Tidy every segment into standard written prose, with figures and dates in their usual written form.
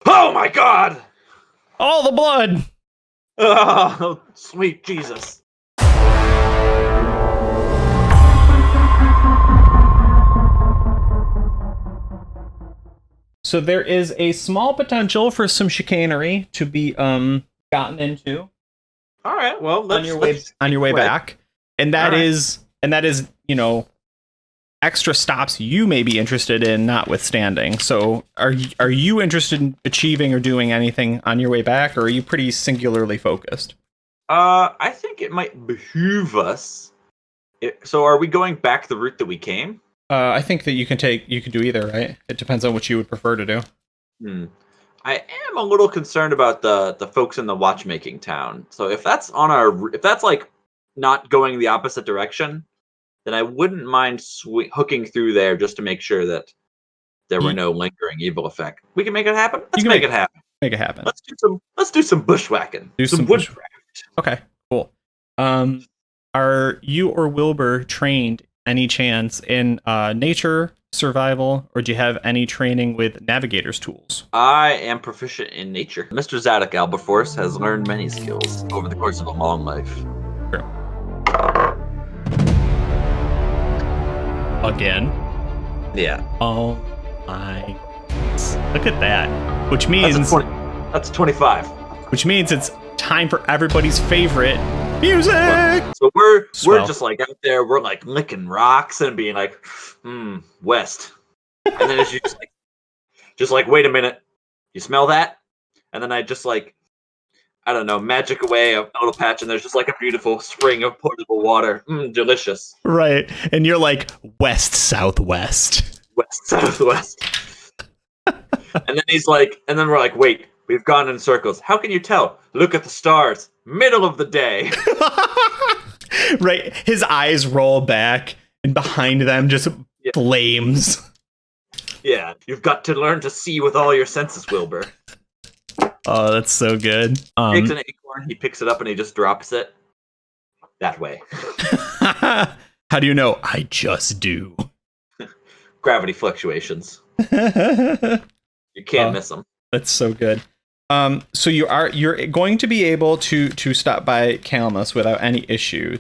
Oh my god! All the blood! Oh, sweet Jesus. So there is a small potential for some chicanery to be gotten into All right, well, let's on your way back. And that All right. is, you know, extra stops you may be interested in notwithstanding. So are you interested in achieving or doing anything on your way back, or are you pretty singularly focused? I think it might behoove us. So are we going back the route that we came? I think that you can do either, right? It depends on what you would prefer to do. I am a little concerned about the folks in the watchmaking town. So if that's if that's like not going the opposite direction, then I wouldn't mind hooking through there just to make sure that there were no lingering evil effect. We can make it happen. Let's make it happen. Make it happen. Let's do some bushwhacking. Do some woodcraft. Okay, cool. Are you or Wilbur trained any chance in nature, survival, or do you have any training with navigator's tools? I am proficient in nature. Mr. Zadok Alberforce has learned many skills over the course of a long life. True. Again. Yeah. Oh my. Look at that. Which means that's 25. Which means it's time for everybody's favorite music. So we're just like out there, we're like licking rocks and being like, west. And then it's just like, wait a minute, you smell that? And then I just like, I don't know, magic away a little patch, and there's just like a beautiful spring of potable water. Delicious. Right. And you're like west southwest. West southwest. And then he's like, and then we're like, wait, we've gone in circles. How can you tell? Look at the stars. Middle of the day. Right. His eyes roll back, and behind them just flames. Yeah. You've got to learn to see with all your senses, Wilbur. Oh, that's so good. He takes an acorn, he picks it up, and he just drops it. That way. How do you know? I just do. Gravity fluctuations. You can't miss them. That's so good. So you're going to be able to stop by Calamus without any issue.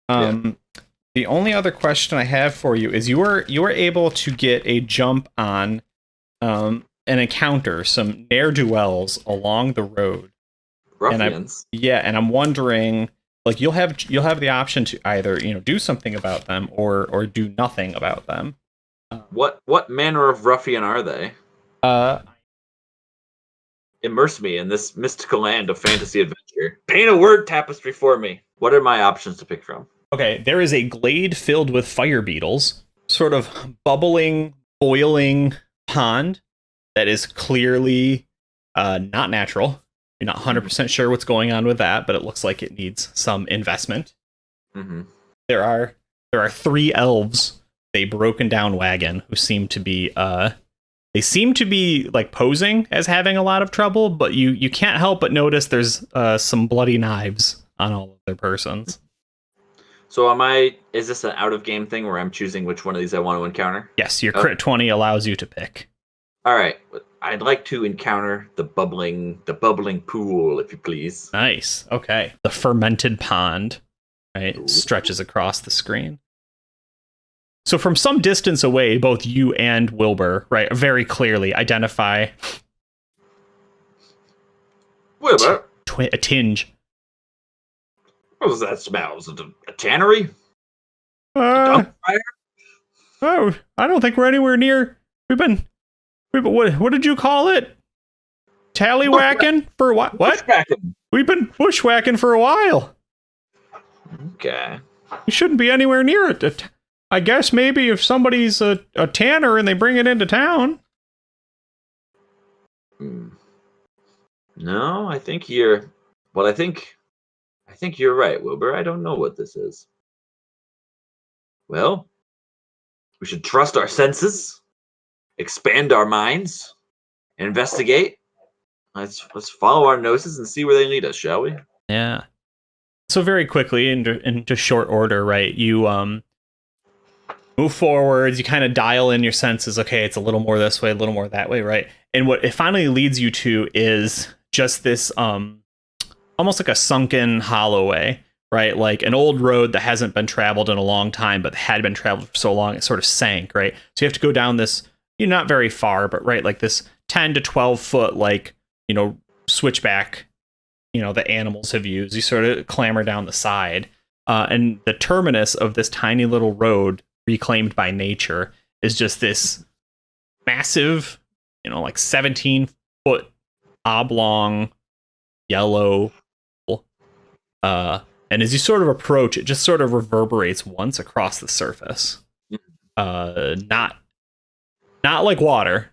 The only other question I have for you is you were able to get a jump on and encounter some ne'er-do-wells along the road. Ruffians. And I'm wondering, like, you'll have the option to either, do something about them or do nothing about them. What manner of ruffian are they? Immerse me in this mystical land of fantasy adventure. Paint a word tapestry for me. What are my options to pick from? Okay, there is a glade filled with fire beetles, sort of bubbling, boiling pond that is clearly not natural. You're not 100% sure what's going on with that, but it looks like it needs some investment. Mm-hmm. There are 3 elves, a broken down wagon, who seem to be like posing as having a lot of trouble, but you can't help but notice there's some bloody knives on all of their persons. So is this an out of game thing where I'm choosing which one of these I want to encounter? Yes, your crit 20 allows you to pick. All right. I'd like to encounter the bubbling pool, if you please. Nice. Okay. The fermented pond, right, stretches across the screen. So from some distance away, both you and Wilbur, right, very clearly identify Wilbur, a tinge. What was that smell? Was it a tannery? Oh, I don't think we're anywhere near. What did you call it? Tallywhacking for what? Bushwhacking. We've been bushwhacking for a while. Okay. We shouldn't be anywhere near it. I guess maybe if somebody's a tanner and they bring it into town. No, I think you're right, Wilbur. I don't know what this is. Well, we should trust our senses, expand our minds, investigate. Let's follow our noses and see where they lead us, shall we? Yeah. So very quickly, in just short order, right? You move forwards. You kind of dial in your senses. Okay, it's a little more this way, a little more that way, right? And what it finally leads you to is just this almost like a sunken holloway, right? Like an old road that hasn't been traveled in a long time, but had been traveled for so long it sort of sank, right? So you have to go down this, not very far, but right, like this 10 to 12 foot, like, switchback, the animals have used. You sort of clamber down the side. And the terminus of this tiny little road reclaimed by nature is just this massive, like 17-foot oblong yellow. And as you sort of approach, it just sort of reverberates once across the surface. Not like water.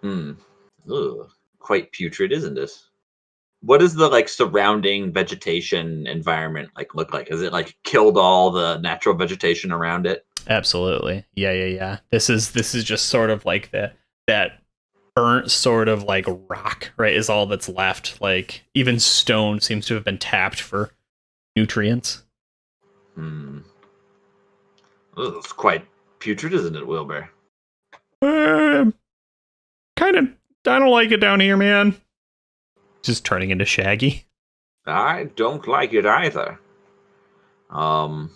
Ugh. Quite putrid, isn't it? What does the like surrounding vegetation environment look like? Is it like killed all the natural vegetation around it? Absolutely. Yeah. This is just sort of like that burnt sort of like rock, right, is all that's left. Like even stone seems to have been tapped for nutrients. It's quite putrid, isn't it, Wilbur? Kind of. I don't like it down here, man. Just turning into Shaggy. I don't like it either. I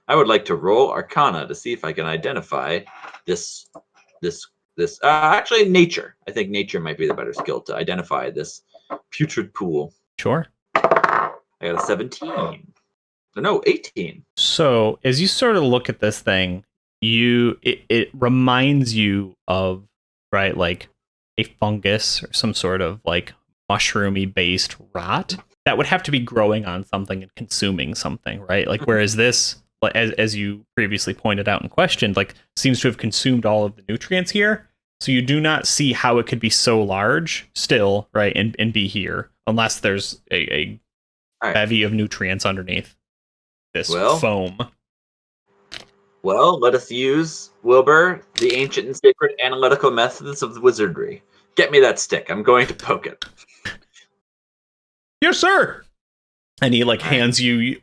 would like to roll Arcana to see if I can identify this. Actually, nature. I think nature might be the better skill to identify this putrid pool. Sure. I got a 17. No, 18. So as you sort of look at this thing, it reminds you of, right, like a fungus or some sort of like mushroomy based rot that would have to be growing on something and consuming something, right? Like whereas this, as you previously pointed out and questioned, like seems to have consumed all of the nutrients here. So you do not see how it could be so large still, right, and be here unless there's a bevy of nutrients underneath this foam. Well, let us use, Wilbur, the ancient and sacred analytical methods of the wizardry. Get me that stick. I'm going to poke it. Yes, sir. And he hands you.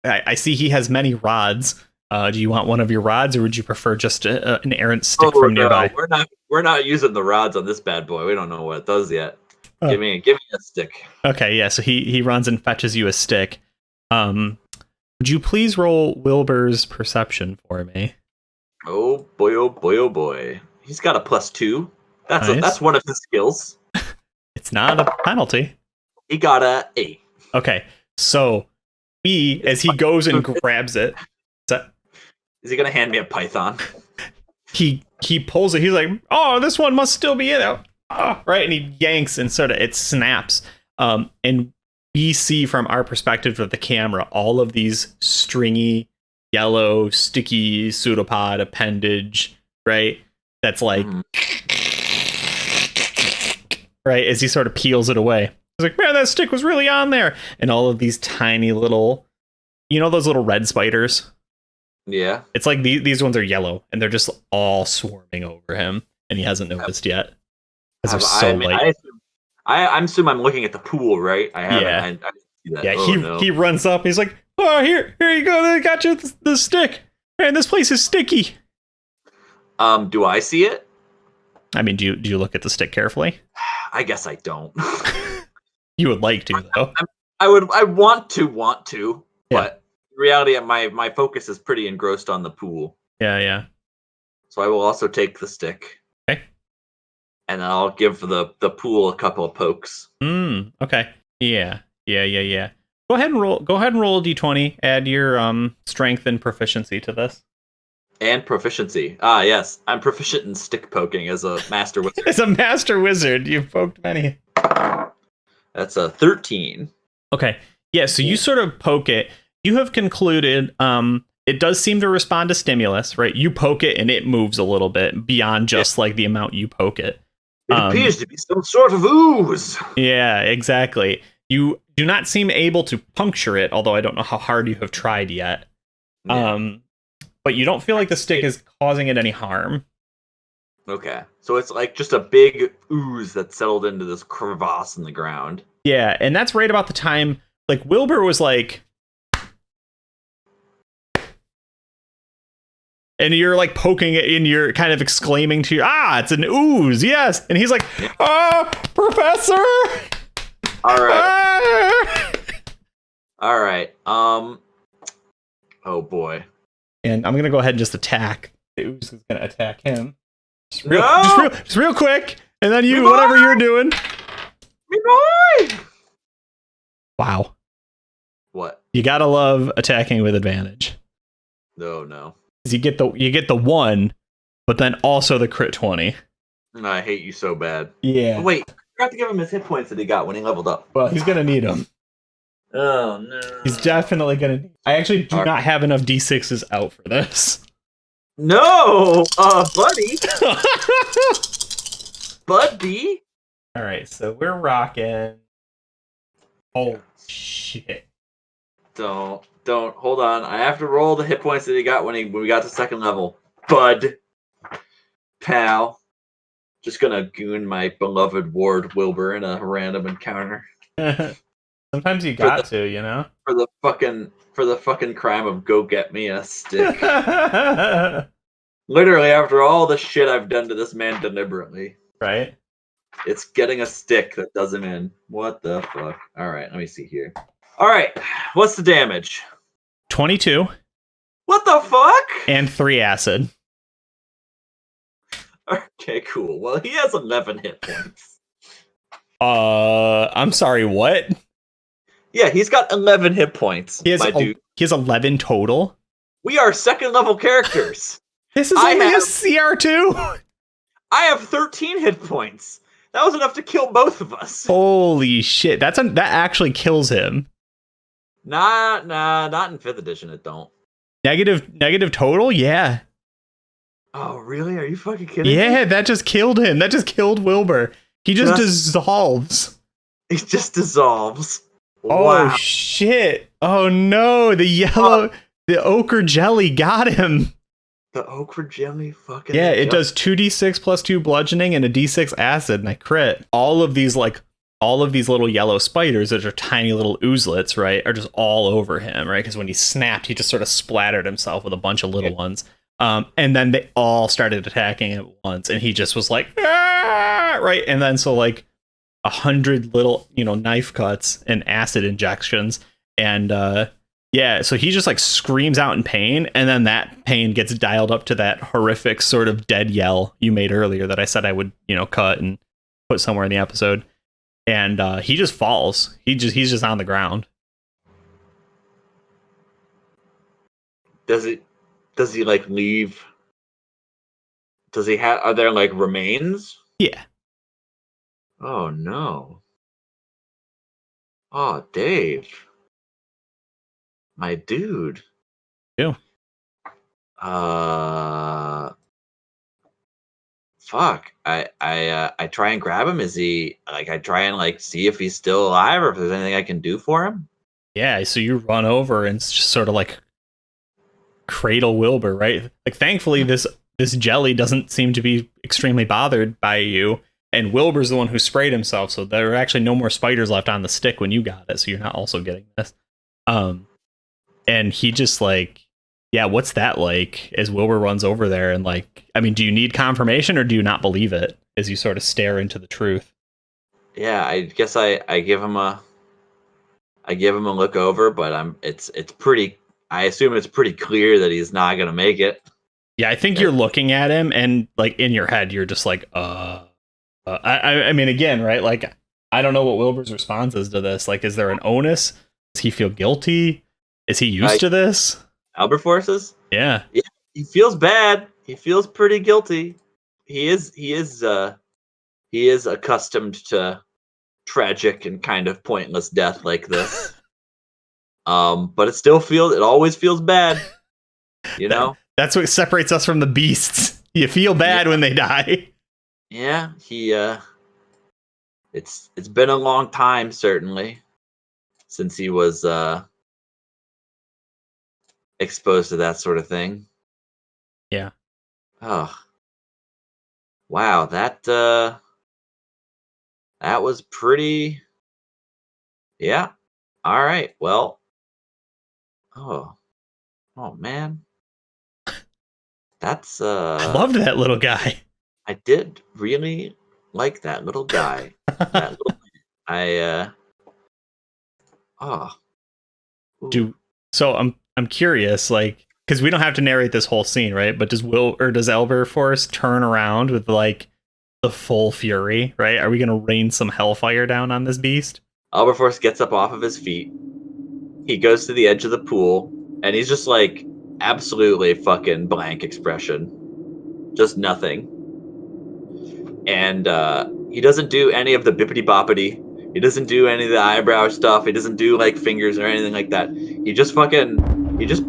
I see he has many rods. Do you want one of your rods, or would you prefer just an errant stick from nearby? We're not using the rods on this bad boy. We don't know what it does yet. Give me a stick. Okay, yeah. So he runs and fetches you a stick. Would you please roll Wilbur's perception for me? Oh boy, oh boy, oh boy. He's got a +2. That's one of his skills. It's not a penalty. He got a 8. Okay, so as he goes and grabs it. Is he gonna hand me a python? He pulls it. He's like, "Oh, this one must still be in it." Oh, right, and he yanks and sort of it snaps. And we see from our perspective of the camera all of these stringy, yellow, sticky pseudopod appendage, right? That's like, right, as he sort of peels it away. He's like, man, that stick was really on there. And all of these tiny little, those little red spiders? Yeah. It's like these ones are yellow, and they're just all swarming over him, and he hasn't noticed yet. Because they're so light. I assume I'm looking at the pool, right? I haven't. Yeah. I see that. Yeah, he runs up. He's like, "Oh, here you go. I got you the stick. Man, this place is sticky." Do I see it? I mean, do you look at the stick carefully? I guess I don't. You would like to, though. I want to, but in reality, my focus is pretty engrossed on the pool. Yeah. So I will also take the stick. Okay. And I'll give the pool a couple of pokes. Okay. Yeah. Go ahead and roll a d20. Add your strength and proficiency to this. And proficiency. Ah, yes. I'm proficient in stick poking as a master wizard. As a master wizard, you've poked many. That's a 13. Okay. Yeah, so you sort of poke it. You have concluded it does seem to respond to stimulus, right? You poke it and it moves a little bit beyond just like the amount you poke it. It appears to be some sort of ooze. Yeah, exactly. You do not seem able to puncture it, although I don't know how hard you have tried yet. Yeah. But you don't feel like the stick is causing it any harm. Okay. So it's like just a big ooze that settled into this crevasse in the ground. Yeah, and that's right about the time, like, Wilbur was like... And you're like poking it and you're kind of exclaiming to it's an ooze, yes. And he's like, Professor! All right. All right. Oh boy. And I'm gonna go ahead and just attack. The ooze is gonna attack him. Just real quick. And then you, whatever you're doing. Me boy! Wow. What? You gotta love attacking with advantage. No. You get the 1, but then also the crit 20. I hate you so bad. Yeah. Oh, wait, I forgot to give him his hit points that he got when he leveled up. Well, he's gonna need them. Oh no. He's definitely gonna. I actually do not have enough D6s out for this. No, buddy. Buddy. All right, so we're rocking. Oh shit! Don't. Hold on. I have to roll the hit points that he got when we got to second level. Bud. Pal. Just gonna goon my beloved ward Wilbur in a random encounter. Sometimes you got to, you know? For the fucking crime of go get me a stick. Literally, after all the shit I've done to this man deliberately. Right? It's getting a stick that does him in. What the fuck? Alright, let me see here. Alright, what's the damage? 22. What the fuck? And 3 acid. Okay, cool. Well, he has 11 hit points. I'm sorry, what? Yeah, he's got 11 hit points, He has 11 total? We are second level characters. This is only a CR2? I have 13 hit points. That was enough to kill both of us. Holy shit. That actually kills him. Nah, not in 5th edition, it don't. Negative total? Yeah. Oh, really? Are you fucking kidding me? Yeah, that just killed him. That just killed Wilbur. He just dissolves. He just dissolves. Oh, wow. Shit. Oh, no. The ochre jelly got him. The ochre jelly fucking... Yeah, it does 2d6 plus 2 bludgeoning and a d6 acid, and I crit. All of these little yellow spiders that are tiny little oozlets, right, are just all over him, right? Because when he snapped, he just sort of splattered himself with a bunch of little ones. And then they all started attacking at once, and he just was like, right? And then so like 100 little, knife cuts and acid injections, and so he just like screams out in pain, and then that pain gets dialed up to that horrific sort of dead yell you made earlier that I said I would, cut and put somewhere in the episode. And he just falls. He's just on the ground. Does he like leave? Are there like remains? Yeah. Oh no. Oh, Dave. My dude. Yeah. Fuck. I try and grab him. Is he like, I try and like see if he's still alive or if there's anything I can do for him? Yeah, so you run over and just sort of like cradle Wilbur, right? Like thankfully this jelly doesn't seem to be extremely bothered by you, and Wilbur's the one who sprayed himself, so there are actually no more spiders left on the stick when you got it, so you're not also getting this. And he just like, yeah, what's that like? As Wilbur runs over there and like, I mean, do you need confirmation or do you not believe it as you sort of stare into the truth? Yeah, I guess I give him a look over, but it's pretty, I assume it's pretty clear that he's not gonna make it. Yeah, I think you're looking at him and like in your head you're just like, I mean, again, right? Like, I don't know what Wilbur's response is to this. Like, is there an onus? Does he feel guilty? Is he used to this? Alberforce's? Yeah. Yeah. He feels bad. He feels pretty guilty. He is accustomed to tragic and kind of pointless death like this. But it always feels bad. That's what separates us from the beasts. You feel bad when they die. Yeah, it's been a long time, certainly, since he was exposed to that sort of thing. Yeah. Oh. Wow, that was pretty. Yeah. All right. Well. Oh man. That's I loved that little guy. I did really like that little guy. That little oh. So I'm curious, like, because we don't have to narrate this whole scene, right? But does Alberforce turn around with like the full fury, right? Are we gonna rain some hellfire down on this beast? Alberforce gets up off of his feet. He goes to the edge of the pool, and he's just like absolutely fucking blank expression. Just nothing. And he doesn't do any of the bippity boppity. He doesn't do any of the eyebrow stuff. He doesn't do like fingers or anything like that. He just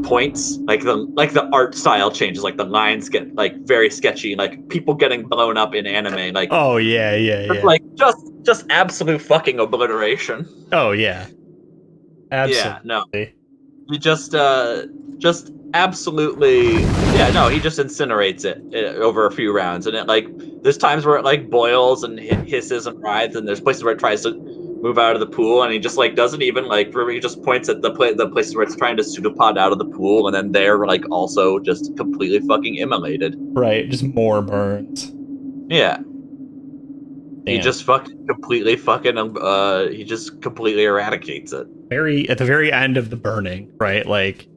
points. Like the art style changes. Like the lines get like very sketchy. Like people getting blown up in anime. Like Oh yeah. like just absolute fucking obliteration. Oh yeah. Absolutely. Yeah, no. He just absolutely, yeah, no, he just incinerates it over a few rounds, and it like there's times where it like boils and hisses and writhes, and there's places where it tries to move out of the pool, and he just like doesn't even like, he just points at the places where it's trying to pseudopod out of the pool, and then they're like also just completely fucking immolated. Right, just more burns. Yeah. Damn. He just completely eradicates it. At the very end of the burning, right? Like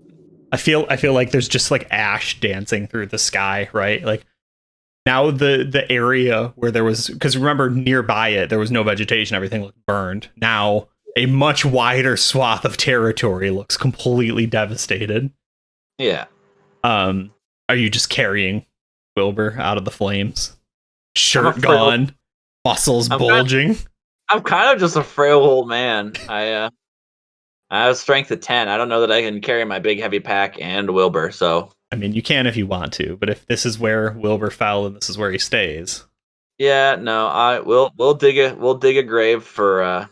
I feel like there's just like ash dancing through the sky, right? Like now the area where there was, because remember nearby it there was no vegetation, everything looked burned. Now a much wider swath of territory looks completely devastated. Yeah. Are you just carrying Wilbur out of the flames? Shirt gone, muscles bulging. I'm kind of just a frail old man. I have strength of 10. I don't know that I can carry my big heavy pack and Wilbur, so. I mean, you can if you want to, but if this is where Wilbur fell and this is where he stays. Yeah, no, we'll dig a grave for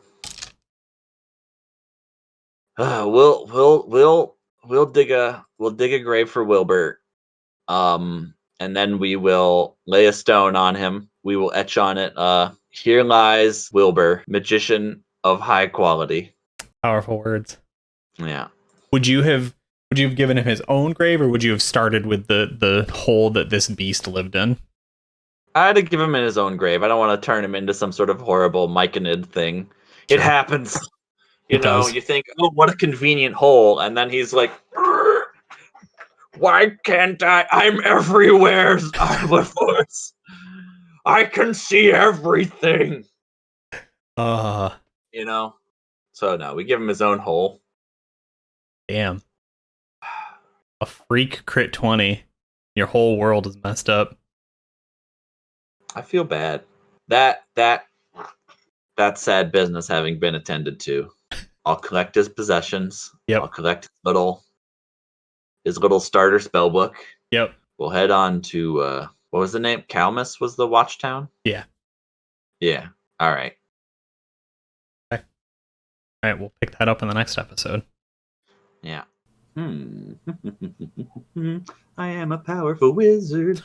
we'll dig a grave for Wilbur. And then we will lay a stone on him. We will etch on it, here lies Wilbur, magician of high quality. Powerful words. Yeah. Would you have given him his own grave, or would you have started with the hole that this beast lived in? I'd have given him in his own grave. I don't want to turn him into some sort of horrible myconid thing. Sure. It happens. You know, you think, oh, what a convenient hole. And then he's like, why can't I? I'm everywhere, Alberforce. I can see everything. You know? So, no, we give him his own hole. Damn. A freak crit 20. Your whole world is messed up. I feel bad. That sad business having been attended to. I'll collect his possessions. Yep. I'll collect his little starter spell book. Yep. We'll head on to what was the name? Calmus was the watch town? Yeah. Yeah. All right. Okay. All right, we'll pick that up in the next episode. Yeah. I am a powerful wizard.